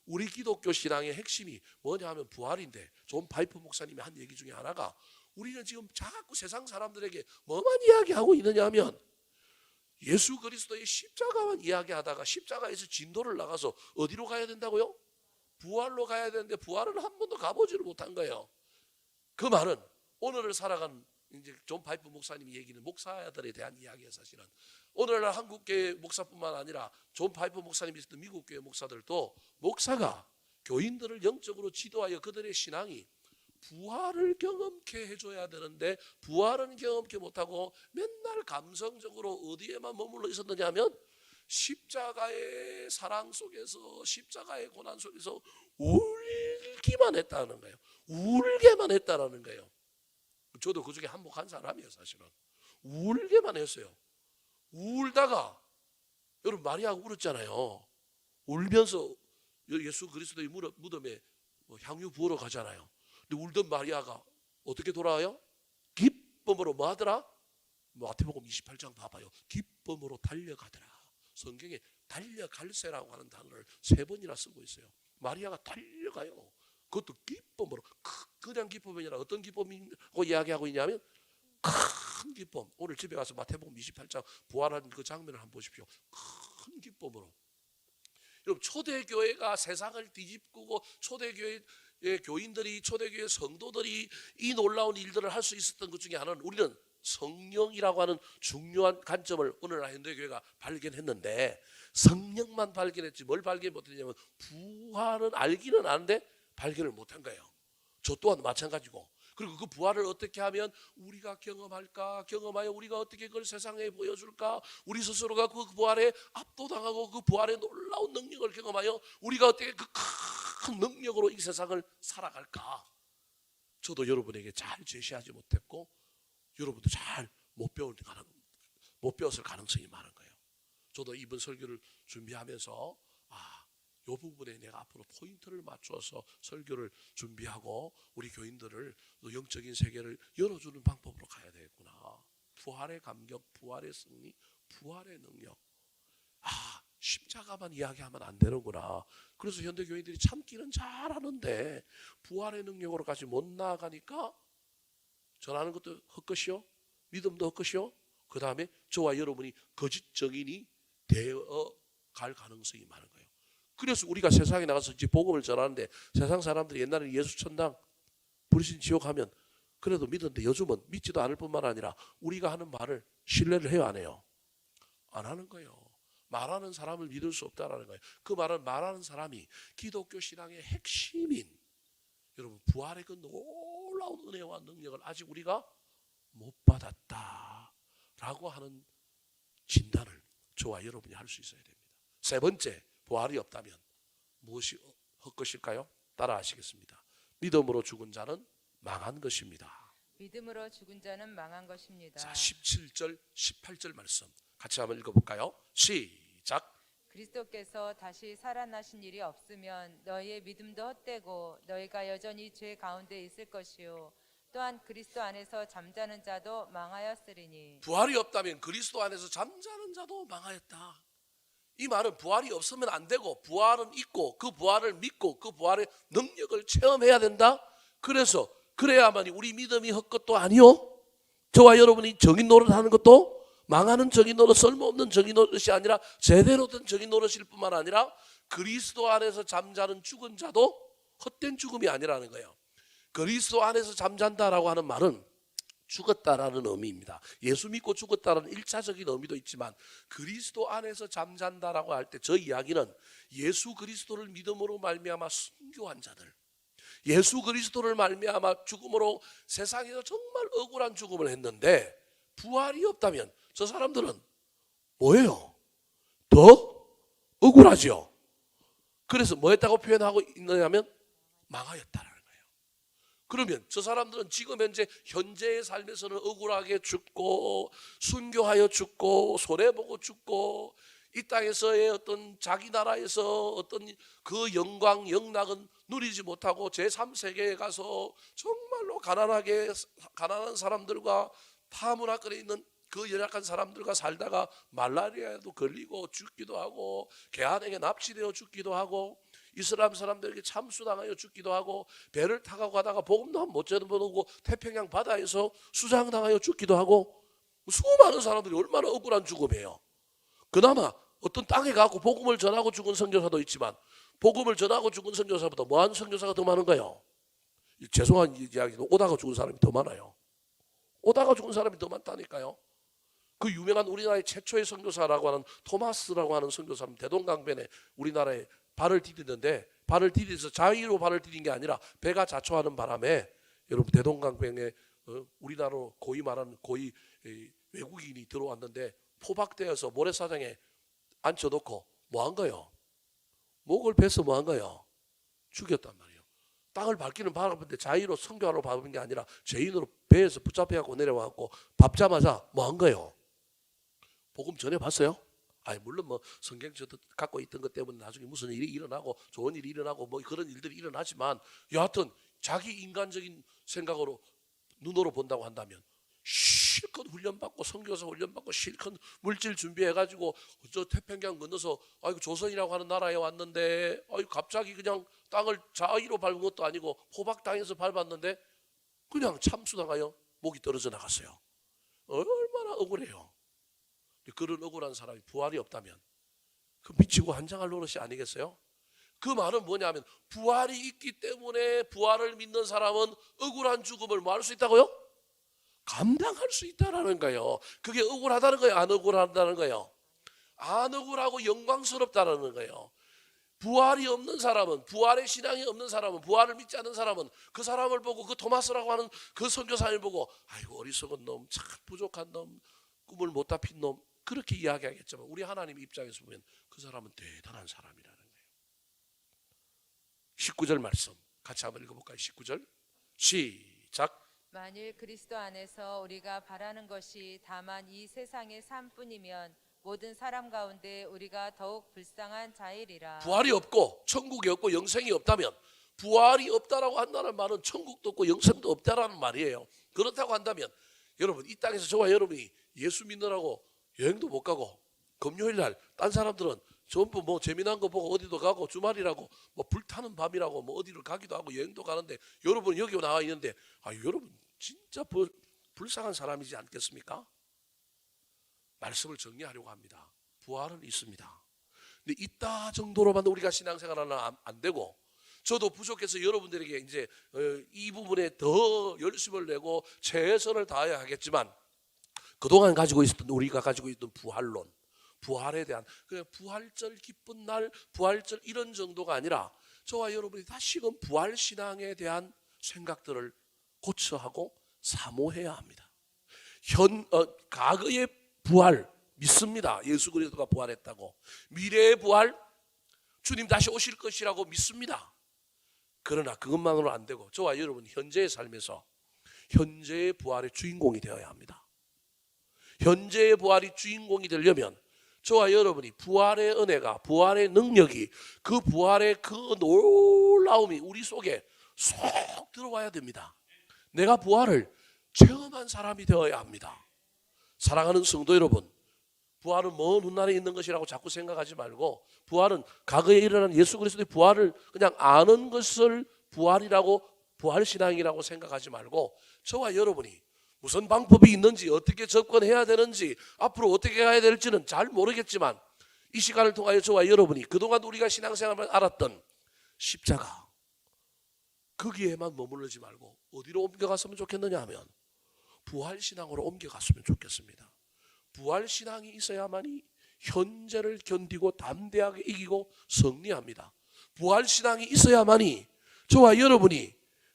우리 기독교 신앙의 핵심이 뭐냐 하면 부활인데 존 파이프 목사님이 한 얘기 중에 하나가 우리는 지금 자꾸 세상 사람들에게 뭐만 이야기하고 있느냐 하면 예수 그리스도의 십자가만 이야기하다가 십자가에서 진도를 나가서 어디로 가야 된다고요? 부활로 가야 되는데 부활을 한 번도 가보지를 못한 거예요. 그 말은 오늘을 살아가는 이제 존 파이프 목사님이 얘기는 목사들에 대한 이야기예요. 사실은 오늘날 한국교회 목사뿐만 아니라 존 파이프 목사님이 있었던 미국교회 목사들도 목사가 교인들을 영적으로 지도하여 그들의 신앙이 부활을 경험케 해줘야 되는데 부활은 경험케 못하고 맨날 감성적으로 어디에만 머물러 있었느냐 하면 십자가의 사랑 속에서 십자가의 고난 속에서 울기만 했다는 거예요. 울게만 했다는 거예요. 저도 그 중에 한몫한 사람이에요. 사실은 울게만 했어요. 울다가 여러분 마리아가 울었잖아요. 울면서 예수 그리스도의 무덤에 향유 부으러 가잖아요. 근데 울던 마리아가 어떻게 돌아와요? 기쁨으로 뭐 하더라? 마태복음 28장 봐봐요. 기쁨으로 달려가더라. 성경에 달려갈세라고 하는 단어를 3번이나 쓰고 있어요. 마리아가 달려가요. 그것도 기쁨으로. 그냥 기쁨이 아니라 어떤 기쁨이라고 이야기하고 있냐면 큰 기쁨. 오늘 집에 가서 마태복음 28장 부활한 그 장면을 한번 보십시오. 큰 기쁨으로. 여러분 초대교회가 세상을 뒤집고 초대교회의 교인들이 초대교회 성도들이 이 놀라운 일들을 할 수 있었던 것 중에 하나는 우리는 성령이라고 하는 중요한 관점을 오늘날 현대교회가 발견했는데 성령만 발견했지 뭘 발견 못했냐면 부활은 알기는 아는데 발견을 못한 거예요. 저 또한 마찬가지고. 그리고 그 부활을 어떻게 하면 우리가 경험할까? 경험하여 우리가 어떻게 그걸 세상에 보여줄까? 우리 스스로가 그 부활에 압도당하고 그 부활의 놀라운 능력을 경험하여 우리가 어떻게 그 큰 능력으로 이 세상을 살아갈까? 저도 여러분에게 잘 제시하지 못했고 여러분도 잘 못 배웠을 가능성이 많은 거예요. 저도 이번 설교를 준비하면서 이 부분에 내가 앞으로 포인트를 맞춰서 설교를 준비하고 우리 교인들을 영적인 세계를 열어주는 방법으로 가야 되겠구나. 부활의 감격, 부활의 승리, 부활의 능력. 십자가만 이야기하면 안 되는구나. 그래서 현대 교인들이 참기는 잘하는데 부활의 능력으로 같이 못 나아가니까 전하는 것도 헛것이요, 믿음도 헛것이요. 그 다음에 저와 여러분이 거짓 정인이 되어 갈 가능성이 많은 거예요. 그래서 우리가 세상에 나가서 이제 복음을 전하는데 세상 사람들이 옛날에 예수 천당 불신 지옥 하면 그래도 믿었는데 요즘은 믿지도 않을 뿐만 아니라 우리가 하는 말을 신뢰를 해요, 안 해요? 안 하는 거예요. 말하는 사람을 믿을 수 없다라는 거예요. 그 말은 말하는 사람이 기독교 신앙의 핵심인 여러분 부활의 그 놀라운 은혜와 능력을 아직 우리가 못 받았다라고 하는 진단을 저와 여러분이 할 수 있어야 됩니다. 세 번째, 부활이 없다면 무엇이 헛것일까요? 따라 하시겠습니다. 믿음으로 죽은 자는 망한 것입니다. 믿음으로 죽은 자는 망한 것입니다. 자, 17절, 18절 말씀 같이 한번 읽어볼까요? 시작. 그리스도께서 다시 살아나신 일이 없으면 너희의 믿음도 헛되고 너희가 여전히 죄 가운데 있을 것이요 또한 그리스도 안에서 잠자는 자도 망하였으리니. 부활이 없다면 그리스도 안에서 잠자는 자도 망하였다. 이 말은 부활이 없으면 안 되고 부활은 있고 그 부활을 믿고 그 부활의 능력을 체험해야 된다. 그래서 그래야만이 우리 믿음이 헛것도 아니요, 저와 여러분이 정인 노릇하는 것도 망하는 정인 노릇, 쓸모없는 정인 노릇이 아니라 제대로 된 정인 노릇일 뿐만 아니라 그리스도 안에서 잠자는 죽은 자도 헛된 죽음이 아니라는 거예요. 그리스도 안에서 잠잔다라고 하는 말은 죽었다라는 의미입니다. 예수 믿고 죽었다는 1차적인 의미도 있지만 그리스도 안에서 잠잔다라고 할 때 저 이야기는 예수 그리스도를 믿음으로 말미암아 순교한 자들, 예수 그리스도를 말미암아 죽음으로 세상에서 정말 억울한 죽음을 했는데 부활이 없다면 저 사람들은 뭐예요? 더 억울하죠. 그래서 뭐 했다고 표현하고 있느냐면 망하였다라는 거예요. 그러면 저 사람들은 지금 현재의 삶에서는 억울하게 죽고 순교하여 죽고 손해보고 죽고 이 땅에서의 어떤 자기 나라에서 어떤 그 영광 영락은 누리지 못하고 제3세계에 가서 정말로 가난한 사람들과 타문화권에 있는 그 연약한 사람들과 살다가 말라리아에도 걸리고 죽기도 하고 개한에게 납치되어 죽기도 하고 이슬람 사람들에게 참수당하여 죽기도 하고 배를 타고 가다가 복음도 못 전해보고 태평양 바다에서 수장당하여 죽기도 하고 수많은 사람들이 얼마나 억울한 죽음이에요. 그나마 어떤 땅에 가고 복음을 전하고 죽은 선교사도 있지만 복음을 전하고 죽은 선교사보다 뭐한 선교사가 더 많은가요? 죄송한 이야기도 오다가 죽은 사람이 더 많아요. 오다가 죽은 사람이 더 많다니까요. 그 유명한 우리나라의 최초의 선교사라고 하는 토마스라고 하는 선교사는 대동강변에 우리나라에 발을 디디는데 발을 디디서 자의로 발을 디딘 게 아니라 배가 자초하는 바람에 여러분 대동강변에 우리나라로 고이 말하는 고이 외국인이 들어왔는데 포박되어서 모래사장에 앉혀놓고 뭐 한 거요? 목을 베서 뭐 한 거요? 죽였단 말이에요. 땅을 밟기는 바라봤는데 자의로 선교하러 밟은 게 아니라 죄인으로 배에서 붙잡혀갖고 내려와갖고 밟자마자 뭐 한 거요? 복음 전해봤어요? 아니 물론 뭐 성경 저도 갖고 있던 것 때문에 나중에 무슨 일이 일어나고 좋은 일이 일어나고 뭐 그런 일들이 일어나지만 여하튼 자기 인간적인 생각으로 눈으로 본다고 한다면 실컷 훈련받고 선교사 훈련받고 실컷 물질 준비해가지고 저 태평양 건너서 아이고 조선이라고 하는 나라에 왔는데 아이고 갑자기 그냥 땅을 자의로 밟은 것도 아니고 포박당해서 밟았는데 그냥 참수당하여 목이 떨어져 나갔어요. 얼마나 억울해요. 그런 억울한 사람이 부활이 없다면 그 미치고 환장할 노릇이 아니겠어요? 그 말은 뭐냐면 부활이 있기 때문에 부활을 믿는 사람은 억울한 죽음을 뭐 할 수 있다고요? 감당할 수 있다라는 거예요. 그게 억울하다는 거예요? 안 억울하다는 거예요? 안 억울하고 영광스럽다는 거예요. 부활이 없는 사람은, 부활의 신앙이 없는 사람은, 부활을 믿지 않는 사람은 그 사람을 보고 그 토마스라고 하는 그 선교사를 보고 아이고 어리석은 놈, 참 부족한 놈, 꿈을 못 다 핀 놈 그렇게 이야기하겠지만 우리 하나님 입장에서 보면 그 사람은 대단한 사람이라는 거예요. 19절 말씀 같이 한번 읽어볼까요? 19절 시작. 만일 그리스도 안에서 우리가 바라는 것이 다만 이 세상의 삶뿐이면 모든 사람 가운데 우리가 더욱 불쌍한 자이리라. 부활이 없고 천국이 없고 영생이 없다면 부활이 없다라고 한다는 말은 천국도 없고 영생도 없다라는 말이에요. 그렇다고 한다면 여러분 이 땅에서 저와 여러분이 예수 믿느라고 여행도 못 가고 금요일 날 딴 사람들은 전부 뭐 재미난 거 보고 어디도 가고 주말이라고 뭐 불타는 밤이라고 뭐 어디를 가기도 하고 여행도 가는데 여러분 여기 나와 있는데 여러분 진짜 불쌍한 사람이지 않겠습니까? 말씀을 정리하려고 합니다. 부활은 있습니다. 근데 있다 정도로만 우리가 신앙생활하면 안 되고 저도 부족해서 여러분들에게 이제 이 부분에 더 열심을 내고 최선을 다해야 하겠지만 그동안 우리가 가지고 있던 부활론, 부활에 대한 그 부활절 기쁜 날, 부활절 이런 정도가 아니라 저와 여러분이 다시금 부활 신앙에 대한 생각들을 고쳐하고 사모해야 합니다. 과거의 부활 믿습니다. 예수 그리스도가 부활했다고. 미래의 부활 주님 다시 오실 것이라고 믿습니다. 그러나 그것만으로 안 되고 저와 여러분 현재의 삶에서 현재의 부활의 주인공이 되어야 합니다. 현재의 부활이 주인공이 되려면 저와 여러분이 부활의 은혜가 부활의 능력이 그 부활의 그 놀라움이 우리 속에 쏙 들어와야 됩니다. 내가 부활을 체험한 사람이 되어야 합니다. 사랑하는 성도 여러분, 부활은 먼 훗날에 있는 것이라고 자꾸 생각하지 말고 부활은 과거에 일어난 예수 그리스도의 부활을 그냥 아는 것을 부활이라고 부활신앙이라고 생각하지 말고 저와 여러분이 무슨 방법이 있는지 어떻게 접근해야 되는지 앞으로 어떻게 가야 될지는 잘 모르겠지만 이 시간을 통하여 저와 여러분이 그동안 우리가 신앙생활을 알았던 십자가 거기에만 머무르지 말고 어디로 옮겨갔으면 좋겠느냐 하면 부활신앙으로 옮겨갔으면 좋겠습니다. 부활신앙이 있어야만이 현재를 견디고 담대하게 이기고 승리합니다. 부활신앙이 있어야만이 저와 여러분이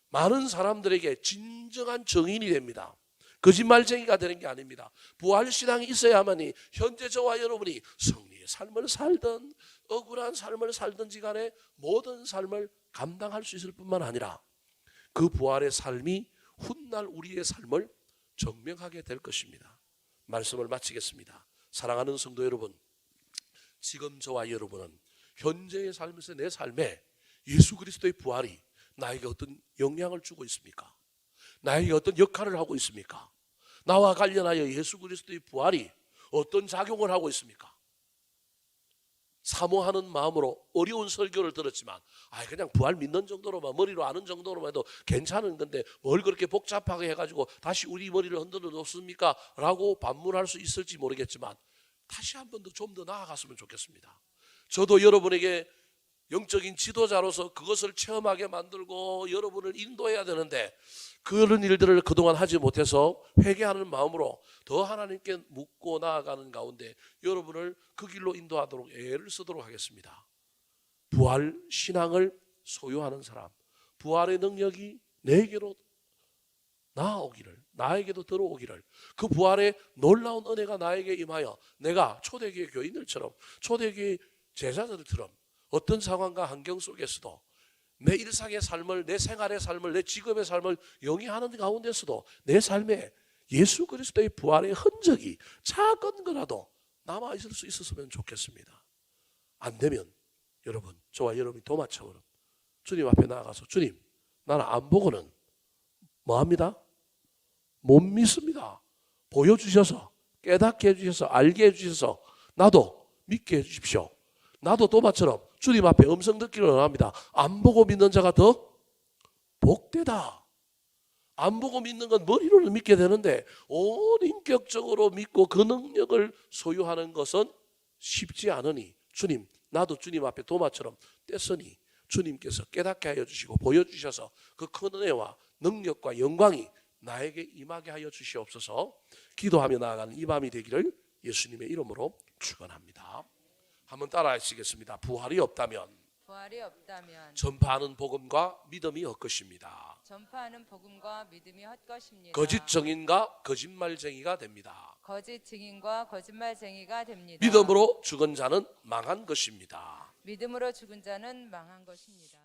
많은 사람들에게 진정한 정인이 됩니다. 거짓말쟁이가 되는 게 아닙니다. 부활신앙이 있어야만이 현재 저와 여러분이 승리의 삶을 살든 억울한 삶을 살든지 간에 모든 삶을 감당할 수 있을 뿐만 아니라 그 부활의 삶이 훗날 우리의 삶을 증명하게 될 것입니다. 말씀을 마치겠습니다. 사랑하는 성도 여러분, 지금 저와 여러분은 현재의 삶에서 내 삶에 예수 그리스도의 부활이 나에게 어떤 영향을 주고 있습니까? 나에게 어떤 역할을 하고 있습니까? 나와 관련하여 예수 그리스도의 부활이 어떤 작용을 하고 있습니까? 사모하는 마음으로 어려운 설교를 들었지만 그냥 부활 믿는 정도로만, 머리로 아는 정도로만 해도 괜찮은 건데 뭘 그렇게 복잡하게 해가지고 다시 우리 머리를 흔들어 놓습니까? 라고 반문할 수 있을지 모르겠지만 다시 한 번 더 좀 더 나아갔으면 좋겠습니다. 저도 여러분에게 영적인 지도자로서 그것을 체험하게 만들고 여러분을 인도해야 되는데 그런 일들을 그동안 하지 못해서 회개하는 마음으로 더 하나님께 묻고 나아가는 가운데 여러분을 그 길로 인도하도록 애를 쓰도록 하겠습니다. 부활 신앙을 소유하는 사람, 부활의 능력이 내게로 나아오기를, 나에게도 들어오기를, 그 부활의 놀라운 은혜가 나에게 임하여 내가 초대교회 교인들처럼, 초대교회 제자들처럼 어떤 상황과 환경 속에서도 내 일상의 삶을, 내 생활의 삶을, 내 직업의 삶을 영위하는 가운데서도 내 삶에 예수 그리스도의 부활의 흔적이 작은 거라도 남아있을 수 있었으면 좋겠습니다. 안 되면 여러분, 저와 여러분이 도마처럼 주님 앞에 나아가서 주님, 나는 안 보고는 뭐합니다? 못 믿습니다. 보여주셔서, 깨닫게 해주셔서, 알게 해주셔서 나도 믿게 해주십시오. 나도 도마처럼 주님 앞에 음성 듣기를 원합니다. 안 보고 믿는 자가 더 복되다. 안 보고 믿는 건 머리로는 믿게 되는데 온 인격적으로 믿고 그 능력을 소유하는 것은 쉽지 않으니 주님, 나도 주님 앞에 도마처럼 뗐으니 주님께서 깨닫게 하여 주시고 보여주셔서 그 큰 은혜와 능력과 영광이 나에게 임하게 하여 주시옵소서. 기도하며 나아가는 이 밤이 되기를 예수님의 이름으로 축원합니다. 한번 따라 하시겠습니다. 부활이 없다면 전파하는 복음과 믿음이 헛것입니다. 전파하는 복음과 믿음이 헛것입니다. 거짓 증인과 거짓말쟁이가 됩니다. 거짓 증인과 거짓말쟁이가 됩니다. 믿음으로 죽은 자는 망한 것입니다. 믿음으로 죽은 자는 망한 것입니다.